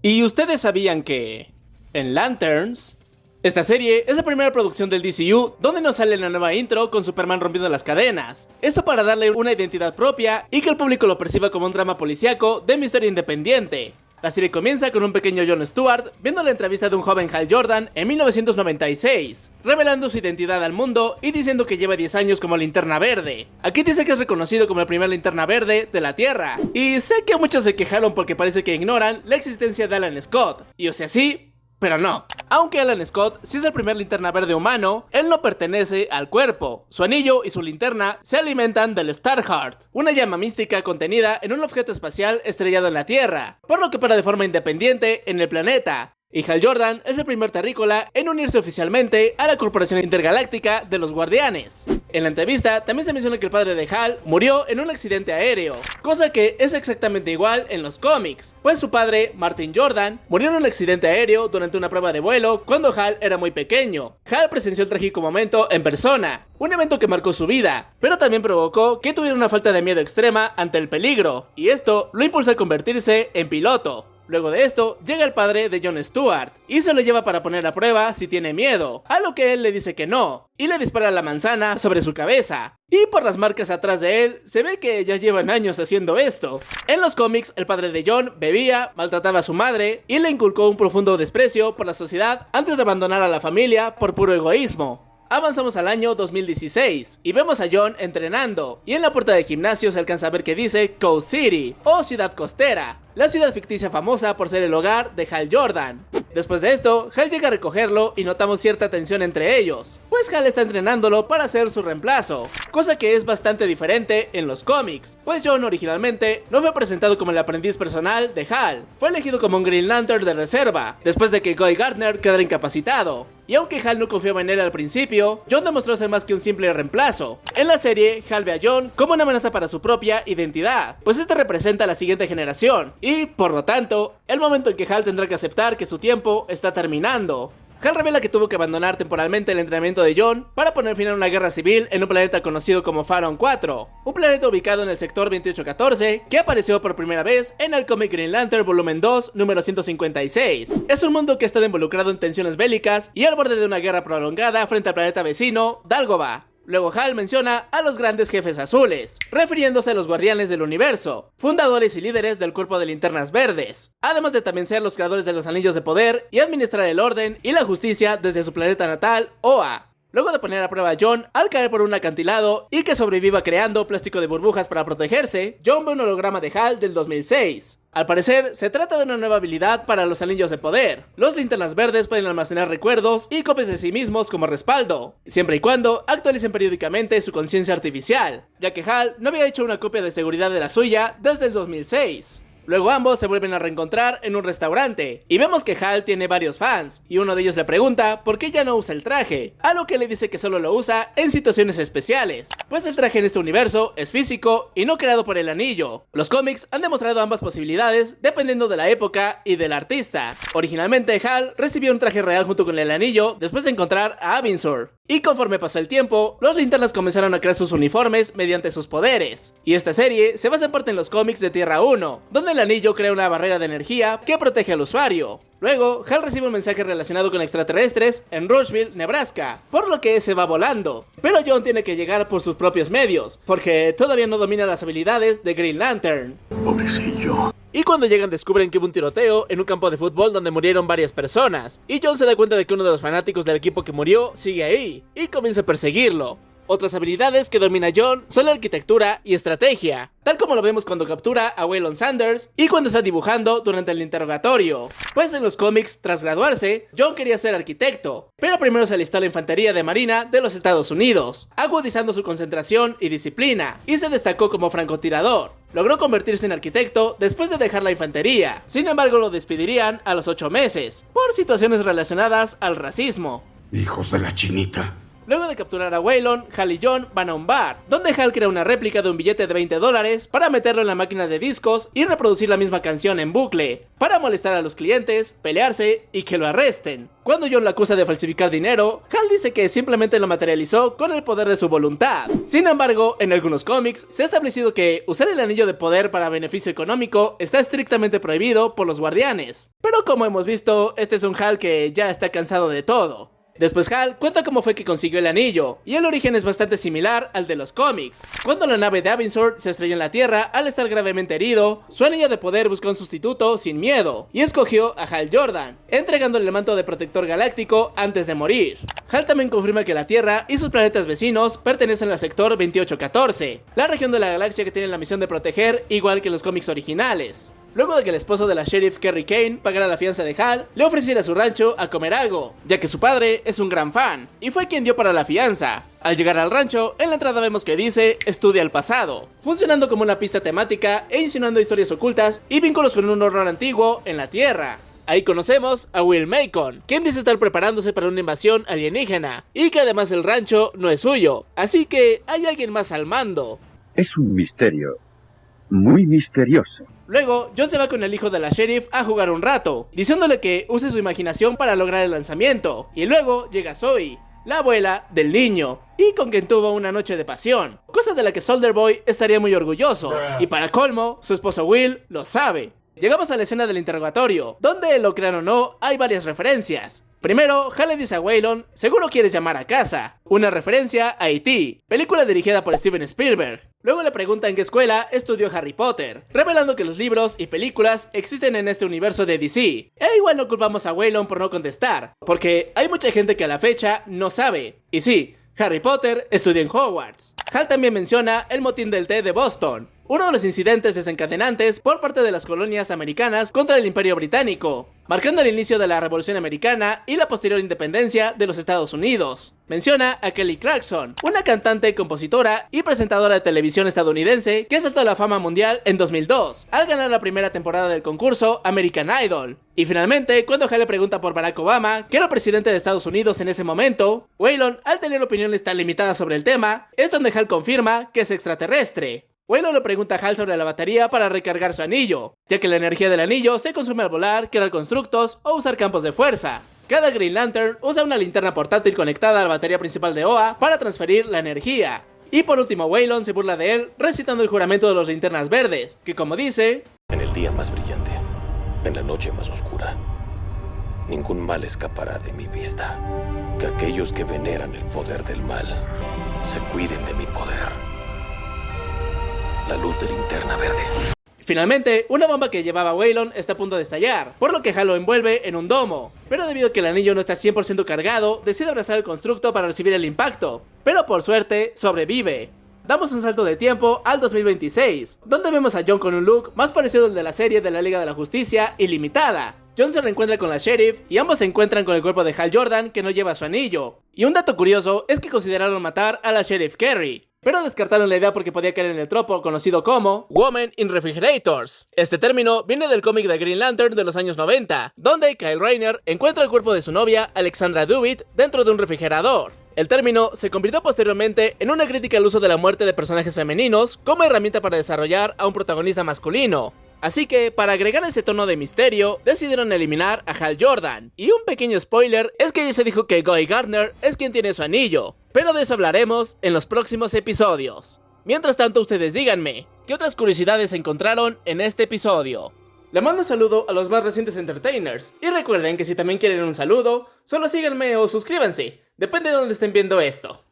¿Y ustedes sabían que en Lanterns, esta serie es la primera producción del DCU donde nos sale la nueva intro con Superman rompiendo las cadenas? Esto para darle una identidad propia y que el público lo perciba como un drama policíaco de misterio independiente. La serie comienza con un pequeño Jon Stewart viendo la entrevista de un joven Hal Jordan en 1996, revelando su identidad al mundo y diciendo que lleva 10 años como Linterna Verde. Aquí dice que es reconocido como el primer Linterna Verde de la Tierra, y sé que muchos se quejaron porque parece que ignoran la existencia de Alan Scott, y o sea sí, pero no. Aunque Alan Scott sí es el primer Linterna Verde humano, él no pertenece al cuerpo. Su anillo y su linterna se alimentan del Starheart, una llama mística contenida en un objeto espacial estrellado en la Tierra, por lo que opera de forma independiente en el planeta. Y Hal Jordan es el primer terrícola en unirse oficialmente a la Corporación Intergaláctica de los Guardianes. En la entrevista también se menciona que el padre de Hal murió en un accidente aéreo, cosa que es exactamente igual en los cómics, pues su padre, Martin Jordan, murió en un accidente aéreo durante una prueba de vuelo cuando Hal era muy pequeño. Hal presenció el trágico momento en persona, un evento que marcó su vida, pero también provocó que tuviera una falta de miedo extrema ante el peligro, y esto lo impulsó a convertirse en piloto. Luego de esto, llega el padre de Jon Stewart y se lo lleva para poner a prueba si tiene miedo, a lo que él le dice que no, y le dispara la manzana sobre su cabeza. Y por las marcas atrás de él, se ve que ya llevan años haciendo esto. En los cómics, el padre de Jon bebía, maltrataba a su madre y le inculcó un profundo desprecio por la sociedad antes de abandonar a la familia por puro egoísmo. Avanzamos al año 2016 y vemos a Jon entrenando, y en la puerta del gimnasio se alcanza a ver que dice Coast City o Ciudad Costera, la ciudad ficticia famosa por ser el hogar de Hal Jordan. Después de esto, Hal llega a recogerlo y notamos cierta tensión entre ellos, pues Hal está entrenándolo para ser su reemplazo, cosa que es bastante diferente en los cómics, pues Jon originalmente no fue presentado como el aprendiz personal de Hal, fue elegido como un Green Lantern de reserva, después de que Guy Gardner quedara incapacitado. Y aunque Hal no confiaba en él al principio, Jon demostró ser más que un simple reemplazo. En la serie, Hal ve a Jon como una amenaza para su propia identidad, pues este representa a la siguiente generación, y por lo tanto, el momento en que Hal tendrá que aceptar que su tiempo está terminando. Hal revela que tuvo que abandonar temporalmente el entrenamiento de Jon para poner fin a una guerra civil en un planeta conocido como Pharaon 4, un planeta ubicado en el sector 2814 que apareció por primera vez en el cómic Green Lantern Volumen 2, número 156. Es un mundo que ha estado involucrado en tensiones bélicas y al borde de una guerra prolongada frente al planeta vecino, Dálgova. Luego Hal menciona a los grandes jefes azules, refiriéndose a los guardianes del universo, fundadores y líderes del cuerpo de linternas verdes, además de también ser los creadores de los anillos de poder y administrar el orden y la justicia desde su planeta natal, Oa. Luego de poner a prueba a Jon al caer por un acantilado y que sobreviva creando plástico de burbujas para protegerse, Jon ve un holograma de Hal del 2006. Al parecer, se trata de una nueva habilidad para los anillos de poder. Los linternas verdes pueden almacenar recuerdos y copias de sí mismos como respaldo, siempre y cuando actualicen periódicamente su conciencia artificial, ya que Hal no había hecho una copia de seguridad de la suya desde el 2006. Luego ambos se vuelven a reencontrar en un restaurante, y vemos que Hal tiene varios fans, y uno de ellos le pregunta por qué ya no usa el traje, a lo que le dice que solo lo usa en situaciones especiales, pues el traje en este universo es físico y no creado por el anillo. Los cómics han demostrado ambas posibilidades dependiendo de la época y del artista. Originalmente Hal recibió un traje real junto con el anillo después de encontrar a Avinsur, y conforme pasó el tiempo, los linternas comenzaron a crear sus uniformes mediante sus poderes, y esta serie se basa en parte en los cómics de Tierra 1, donde el anillo crea una barrera de energía que protege al usuario. Luego, Hal recibe un mensaje relacionado con extraterrestres en Rushville, Nebraska, por lo que se va volando. Pero Jon tiene que llegar por sus propios medios, porque todavía no domina las habilidades de Green Lantern. Pobrecillo. Y cuando llegan descubren que hubo un tiroteo en un campo de fútbol donde murieron varias personas, y Jon se da cuenta de que uno de los fanáticos del equipo que murió sigue ahí, y comienza a perseguirlo. Otras habilidades que domina Jon son la arquitectura y estrategia, tal como lo vemos cuando captura a Waylon Sanders y cuando está dibujando durante el interrogatorio. Pues en los cómics, tras graduarse, Jon quería ser arquitecto, pero primero se alistó a la infantería de marina de los Estados Unidos, agudizando su concentración y disciplina, y se destacó como francotirador. Logró convertirse en arquitecto después de dejar la infantería, sin embargo lo despedirían a los 8 meses, por situaciones relacionadas al racismo. Hijos de la chinita. Luego de capturar a Waylon, Hal y John van a un bar, donde Hal crea una réplica de un billete de $20 para meterlo en la máquina de discos y reproducir la misma canción en bucle, para molestar a los clientes, pelearse y que lo arresten. Cuando John lo acusa de falsificar dinero, Hal dice que simplemente lo materializó con el poder de su voluntad. Sin embargo, en algunos cómics se ha establecido que usar el anillo de poder para beneficio económico está estrictamente prohibido por los guardianes. Pero como hemos visto, este es un Hal que ya está cansado de todo. Después Hal cuenta cómo fue que consiguió el anillo, y el origen es bastante similar al de los cómics. Cuando la nave de Avengers se estrelló en la Tierra al estar gravemente herido, su anillo de poder buscó un sustituto sin miedo, y escogió a Hal Jordan, entregándole el manto de protector galáctico antes de morir. Hal también confirma que la Tierra y sus planetas vecinos pertenecen al sector 2814, la región de la galaxia que tiene la misión de proteger igual que los cómics originales. Luego de que el esposo de la sheriff Kerry Kane pagara la fianza de Hal, le ofreciera a su rancho a comer algo, ya que su padre es un gran fan, y fue quien dio para la fianza. Al llegar al rancho, en la entrada vemos que dice "Estudia el pasado", funcionando como una pista temática e insinuando historias ocultas y vínculos con un horror antiguo en la Tierra. Ahí conocemos a Will Macon, quien dice estar preparándose para una invasión alienígena, y que además el rancho no es suyo, así que hay alguien más al mando. Es un misterio, muy misterioso. Luego, John se va con el hijo de la sheriff a jugar un rato, diciéndole que use su imaginación para lograr el lanzamiento, y luego llega Zoe, la abuela del niño, y con quien tuvo una noche de pasión, cosa de la que Soldier Boy estaría muy orgulloso, y para colmo, su esposo Will lo sabe. Llegamos a la escena del interrogatorio, donde, lo crean o no, hay varias referencias. Primero, Hal le dice a Waylon, "Seguro quieres llamar a casa", una referencia a E.T., película dirigida por Steven Spielberg. Luego le pregunta en qué escuela estudió Harry Potter, revelando que los libros y películas existen en este universo de DC. E igual no culpamos a Waylon por no contestar, porque hay mucha gente que a la fecha no sabe. Y sí, Harry Potter estudió en Hogwarts. Hal también menciona el motín del té de Boston, uno de los incidentes desencadenantes por parte de las colonias americanas contra el Imperio Británico, marcando el inicio de la Revolución Americana y la posterior independencia de los Estados Unidos. Menciona a Kelly Clarkson, una cantante, compositora y presentadora de televisión estadounidense que saltó a la fama mundial en 2002, al ganar la primera temporada del concurso American Idol. Y finalmente, cuando Hal le pregunta por Barack Obama, que era el presidente de Estados Unidos en ese momento, Waylon, al tener opiniones tan limitadas sobre el tema, es donde Hal confirma que es extraterrestre. Waylon le pregunta a Hal sobre la batería para recargar su anillo, ya que la energía del anillo se consume al volar, crear constructos o usar campos de fuerza. Cada Green Lantern usa una linterna portátil conectada a la batería principal de Oa para transferir la energía. Y por último, Waylon se burla de él recitando el juramento de los linternas verdes, que como dice: "En el día más brillante, en la noche más oscura, ningún mal escapará de mi vista. Que aquellos que veneran el poder del mal se cuiden de mi poder. La luz de linterna verde". Finalmente, una bomba que llevaba Waylon está a punto de estallar, por lo que Hal lo envuelve en un domo. Pero debido a que el anillo no está 100% cargado, decide abrazar el constructo para recibir el impacto. Pero por suerte, sobrevive. Damos un salto de tiempo al 2026, donde vemos a John con un look más parecido al de la serie de la Liga de la Justicia Ilimitada. John se reencuentra con la sheriff y ambos se encuentran con el cuerpo de Hal Jordan, que no lleva su anillo. Y un dato curioso es que consideraron matar a la sheriff Kerry, pero descartaron la idea porque podía caer en el tropo conocido como Women in Refrigerators. Este término viene del cómic de Green Lantern de los años 90, donde Kyle Rayner encuentra el cuerpo de su novia, Alexandra Dewitt, dentro de un refrigerador. El término se convirtió posteriormente en una crítica al uso de la muerte de personajes femeninos como herramienta para desarrollar a un protagonista masculino. Así que, para agregar ese tono de misterio, decidieron eliminar a Hal Jordan. Y un pequeño spoiler es que ya se dijo que Guy Gardner es quien tiene su anillo, pero de eso hablaremos en los próximos episodios. Mientras tanto, ustedes díganme, ¿qué otras curiosidades encontraron en este episodio? Le mando un saludo a los más recientes entertainers, y recuerden que si también quieren un saludo, solo síganme o suscríbanse, depende de dónde estén viendo esto.